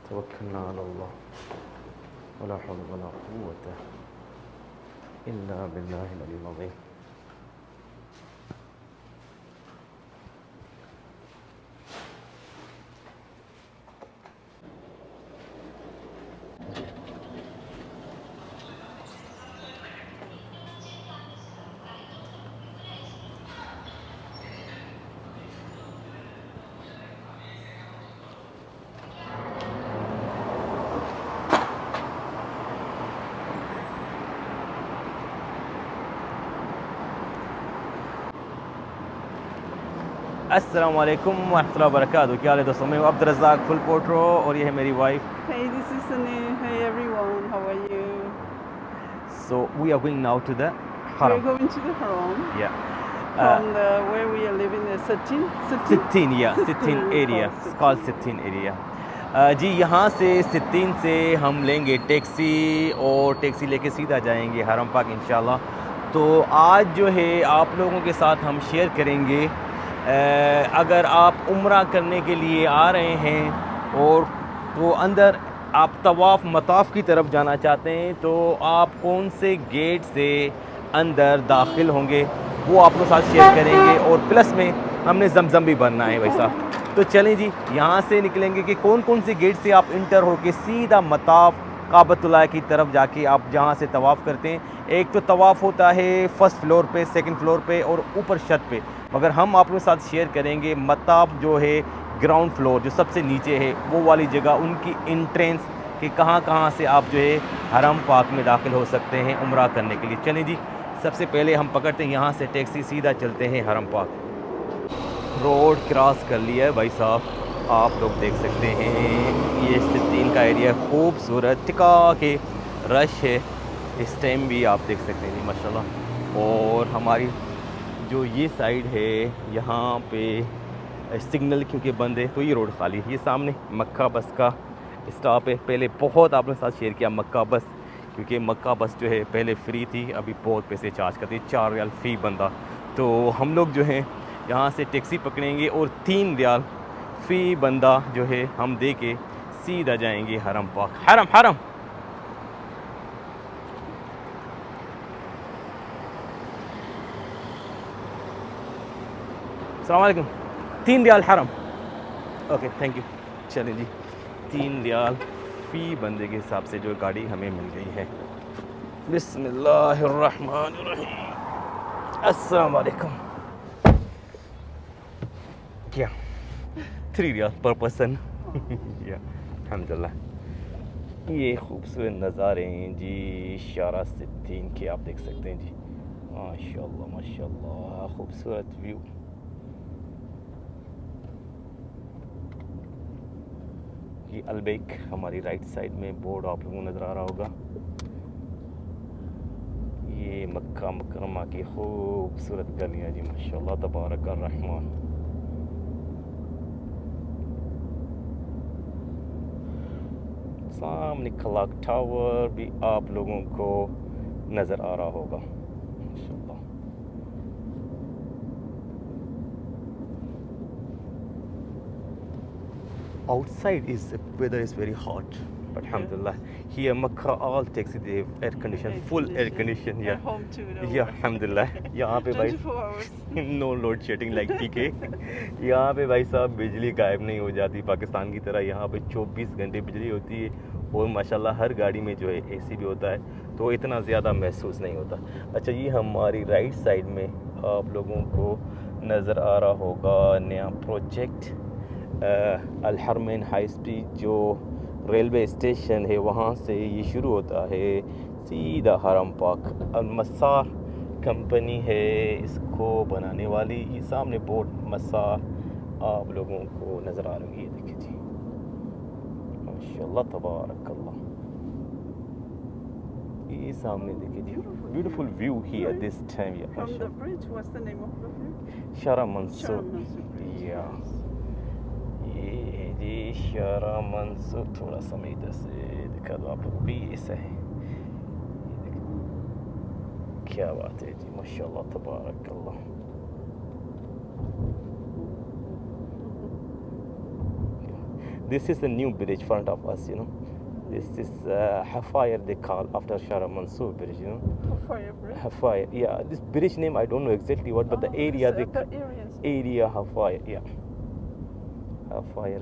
توكلنا على الله ولا حول ولا قوة إلا بالله العلي العظيم. السلام علیکم ورحمۃ اللہ وبرکاتہ. کیا حال ہے دوستوں؟ میں عبد الرزاق فل پوٹرو اور یہ ہے میری wife. Hey, this is Sunny. Hey everyone, how are you? So we are going now to the We're Haram. going to the Haram Yeah. from where we are living, the Sittin. Sitteen Sitteen area call Sitteen area. جی یہاں سے ستین سے ہم لیں گے taxi اور taxi لے کے سیدھا جائیں گے حرم پاک انشاءاللہ. تو آج جو ہے آپ لوگوں کے ساتھ ہم شیئر کریں گے اگر آپ عمرہ کرنے کے لیے آ رہے ہیں اور تو اندر آپ طواف مطاف کی طرف جانا چاہتے ہیں تو آپ کون سے گیٹ سے اندر داخل ہوں گے وہ آپ کے ساتھ شیئر کریں گے. اور پلس میں ہم نے زمزم بھی بھرنا ہے ویسا. تو چلیں جی یہاں سے نکلیں گے کہ کون کون سے گیٹ سے آپ انٹر ہو کے سیدھا مطاف کعبۃ اللہ کی طرف جا کے آپ جہاں سے طواف کرتے ہیں. ایک تو طواف ہوتا ہے فرسٹ فلور پہ، سیکنڈ فلور پہ اور اوپر چھت پہ، مگر ہم آپ کے ساتھ شیئر کریں گے مطاف جو ہے گراؤنڈ فلور جو سب سے نیچے ہے وہ والی جگہ، ان کی انٹرنس کہ کہاں کہاں سے آپ جو ہے حرم پاک میں داخل ہو سکتے ہیں عمرہ کرنے کے لیے. چلیں جی سب سے پہلے ہم پکڑتے ہیں یہاں سے ٹیکسی، سیدھا چلتے ہیں حرم پاک. روڈ کراس کر لیا ہے بھائی صاحب، آپ لوگ دیکھ سکتے ہیں یہ ستین کا ایریا خوبصورت ٹکا کے رش ہے اس ٹائم بھی آپ دیکھ سکتے ہیں ماشاءاللہ. اور ہماری جو یہ سائیڈ ہے یہاں پہ سگنل کیونکہ بند ہے تو یہ روڈ خالی ہے. یہ سامنے مکہ بس کا اسٹاپ ہے. پہلے بہت آپ نے ساتھ شیئر کیا مکہ بس، کیونکہ مکہ بس جو ہے پہلے فری تھی، ابھی بہت پیسے چارج کرتی ہے، 4 ریال فی بندہ. تو ہم لوگ جو ہیں یہاں سے ٹیکسی پکڑیں گے اور 3 ریال فی بندہ جو ہے ہم دے کے سیدھا جائیں گے حرم پاک. حرم حرم السلام علیکم. 3 ریال حرم. Okay thank you. چلیں جی 3 ریال فی بندے کے حساب سے جو گاڑی ہمیں مل گئی ہے. بسم اللہ الرحمن الرحیم. السلام علیکم. کیا 3 ریال پر پرسن. الحمدللہ. یہ خوبصورت نظارے ہیں جی شارع ستین کے، آپ دیکھ سکتے ہیں جی ماشاءاللہ ماشاءاللہ خوبصورت ویو. یہ البیک ہماری رائٹ سائڈ میں بورڈ آپ لوگوں کو نظر آ رہا ہوگا. یہ مکہ مکرمہ کی خوبصورت گلیاں جی ماشاءاللہ تبارک الرحمن. سامنے کلاک ٹاور بھی آپ لوگوں کو نظر آ رہا ہوگا ماشاءاللہ. Outside is weather is very hot, but alhamdulillah here Makkah all taxi they have air condition, full air condition. At home too, don't Yeah, worry. alhamdulillah. یہاں پہ بھائی 24 hours. no load shedding like PK. یہاں پہ بھائی صاحب بجلی غائب نہیں ہو جاتی پاکستان کی طرح. یہاں پہ 24 گھنٹے بجلی ہوتی ہے اور ماشاءاللہ ہر گاڑی میں جو ہے اے سی بھی ہوتا ہے تو اتنا زیادہ محسوس نہیں ہوتا. اچھا یہ ہماری رائٹ سائڈ میں آپ لوگوں کو نظر آ رہا ہوگا نیا پروجیکٹ الحرمین ہائی اسپیڈ جو ریلوے اسٹیشن ہے وہاں سے یہ شروع ہوتا ہے سیدھا حرم پاک. المسار کمپنی ہے اس کو بنانے والی. یہ سامنے بورڈ مسار آپ لوگوں کو نظر آ رہی ہے، دیکھیں جی ماشاءاللہ تبارک اللہ. یہ سامنے دیکھیں جی بیوٹیفل ویو ہی at this time. From the bridge, what's the name of the bridge? شارع منصور. Shah Mansur Bridge. یا یہ ہے جی شارع منصور. تھوڑا سا میں ادھر سے دکھا دوں آپ لوگوں کو. یہ ایسا ہے، کیا بات ہے جی ماشاءاللہ تبارک اللہ. This is a new bridge front of us, you know. This is Hafire they call after Shara Mansour bridge, you know. Fire bridge. Hafire, yeah. This bridge name I don't know exactly what, but the area they The areas. area Hafire, yeah. Hafire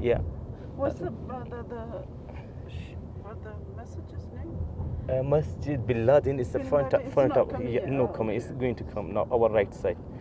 Yeah. What's the message's name? Masjid Bin Laden is the Bin front Laden, it's front not of coming yeah, yet. no Oh, coming. okay. It's going to come now. Our right side.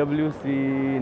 WC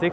6.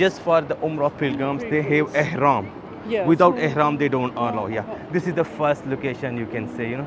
just for the Umrah pilgrims they have ihram. Yeah, Without so- ihram they don't allow. Yeah, this is the first location you can say, you know,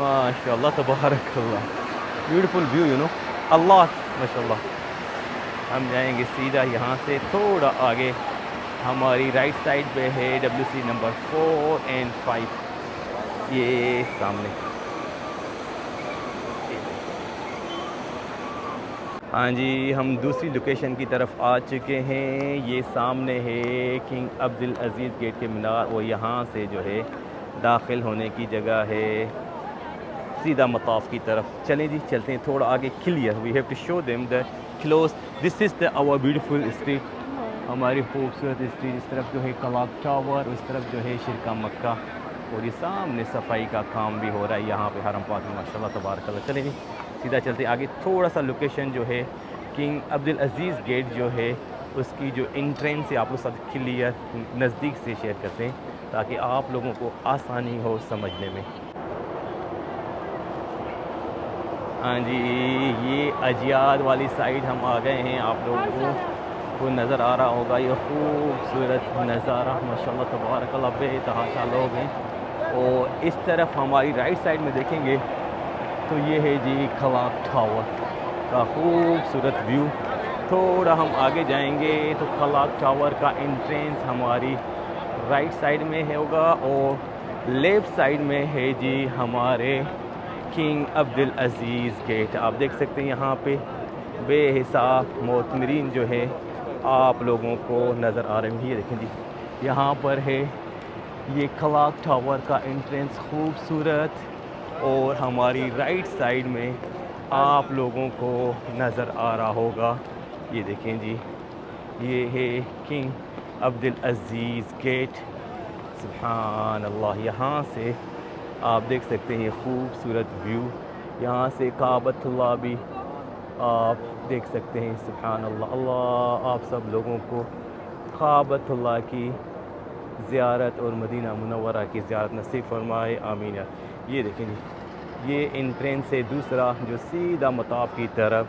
ماشاء اللہ تبارک اللہ, beautiful view you know, اللہ ماشاء اللہ. ہم جائیں گے سیدھا یہاں سے تھوڑا آگے, ہماری رائٹ سائڈ پہ ہے WC نمبر 4 and 5, یہ سامنے. ہاں جی, ہم دوسری لوکیشن کی طرف آ چکے ہیں. یہ سامنے ہے کنگ عبدالعزیز گیٹ کے مینار, اور یہاں سے جو ہے داخل ہونے کی جگہ ہے سیدھا مطاف کی طرف. چلیں جی چلتے ہیں تھوڑا آگے. Clear we have to show them the close. This is the our beautiful street, ہماری خوبصورت اسٹریٹ. اس طرف جو ہے کلاک ٹاور, اس طرف جو ہے شرکا مکہ, اور یہ سامنے صفائی کا کام بھی ہو رہا ہے یہاں پہ حرم پاک میں ماشاء اللہ تبارک اللہ. چلیں جی سیدھا چلتے آگے. تھوڑا سا لوکیشن جو ہے کنگ عبدالعزیز گیٹ جو ہے اس کی جو انٹرنس ہے آپ لوگ ساتھ کلیئر نزدیک سے شیئر کرتے ہیں تاکہ آپ لوگوں کو آسانی ہو سمجھنے میں. ہاں جی, یہ اجیاد والی سائڈ ہم آ گئے ہیں. آپ لوگوں کو نظر آ رہا ہوگا یہ خوبصورت نظارہ ماشاء اللہ تبارک اللہ, بے تحاشا لوگ ہیں. اور اس طرف ہماری رائٹ سائڈ میں دیکھیں گے تو یہ ہے جی کلاک ٹاور کا خوبصورت ویو. تھوڑا ہم آگے جائیں گے تو کلاک ٹاور کا انٹرنس ہماری رائٹ سائڈ میں ہوگا, اور لیفٹ سائڈ میں ہے جی ہمارے کنگ عبدالعزیز گیٹ. آپ دیکھ سکتے ہیں یہاں پہ بے حساب معتمرین جو ہے آپ لوگوں کو نظر آ رہے ہیں. یہ دیکھیں جی یہاں پر ہے یہ کلاک ٹاور کا انٹرنس خوبصورت, اور ہماری رائٹ سائڈ میں آپ لوگوں کو نظر آ رہا ہوگا. یہ دیکھیں جی یہ ہے کنگ عبدالعزیز گیٹ. سبحان اللہ, یہاں سے آپ دیکھ سکتے ہیں یہ خوبصورت ویو. یہاں سے کعبۃ اللہ بھی آپ دیکھ سکتے ہیں. سبحان اللہ, اللہ آپ سب لوگوں کو کعبۃ اللہ کی زیارت اور مدینہ منورہ کی زیارت نصیب فرمائے, آمین. یہ دیکھیں جی یہ انٹرنس ہے دوسرا جو سیدھا مطاف کی طرف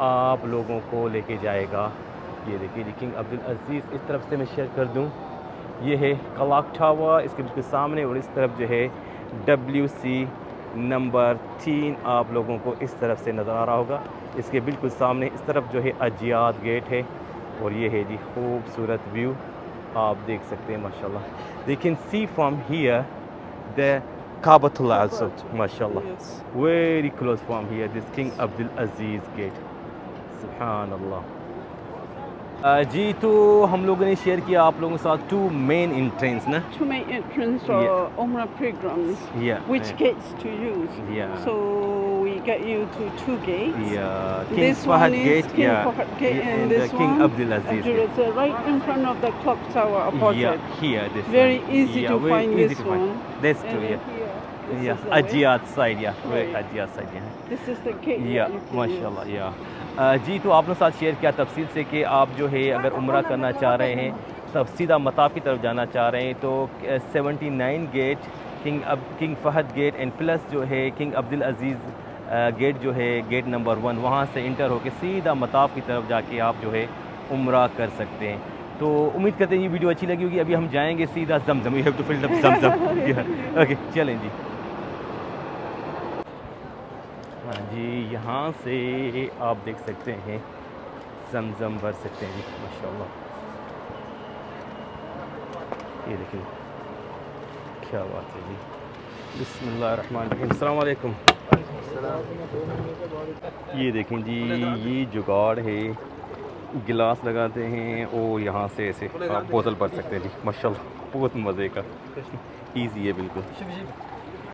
آپ لوگوں کو لے کے جائے گا. یہ دیکھیں جی کنگ عبدالعزیز. اس طرف سے میں شیئر کر دوں, یہ ہے کلاک ٹاور اس کے بالکل سامنے, اور اس طرف جو ہے WC نمبر 3 آپ لوگوں کو اس طرف سے نظر آ رہا ہوگا. اس کے بالکل سامنے اس طرف جو ہے اجیاد گیٹ ہے, اور یہ ہے جی خوبصورت ویو آپ دیکھ سکتے ہیں ماشاء اللہ. They can see from here the Kabatullah also, mashallah. Yes. Very close from here, this King Abdulaziz gate. Subhanallah. جی تو ہم لوگوں نے شیئر کیا آپ لوگوں کے ساتھ 2 main entrance نا. 2 main entrance or Umrah pilgrims. Yeah. Which gates to use? Yeah. So we get you to 2 gates. Yeah. King This Fahad one is gate, King yeah. Fahad gate, and the this King one Abdulaziz gate. it's right in front of the clock tower opposite. Yeah, here this Very one. easy Yeah, to very find easy this to find. one. That's And true, then yeah. here, this Yeah, is the way. Ajiyat side, yeah. Very Right. Ajiyat side, yeah. This is the gate. Yeah, you can ماشاءاللہ, use. yeah. جی تو آپ نے ساتھ share کیا تفصیل سے کہ آپ جو ہے اگر عمرہ کرنا چاہ رہے ہیں تب سیدھا مطاف کی طرف جانا چاہ رہے ہیں تو 79 gate king Fahd gate and plus جو ہے کنگ عبدالعزیز گیٹ جو ہے گیٹ نمبر 1, وہاں سے انٹر ہو کے سیدھا مطاف کی طرف جا کے آپ جو ہے عمرہ کر سکتے ہیں. تو امید کرتے ہیں یہ ویڈیو اچھی لگی ہوگی. ابھی ہم جائیں گے سیدھا Zamzam. We have to fill up Zamzam. Okay چلیں جی. ہاں جی یہاں سے آپ دیکھ سکتے ہیں زمزم بھر سکتے ہیں جی ماشاءاللہ. یہ دیکھیں کیا بات ہے جی. بسم اللہ الرحمن الرحیم. السلام علیکم. یہ دیکھیں جی یہ جگاڑ ہے, گلاس لگاتے ہیں اور یہاں سے ایسے آپ بوتل بھر سکتے ہیں جی ماشاءاللہ. بہت مزے کا, ایزی ہے بالکل.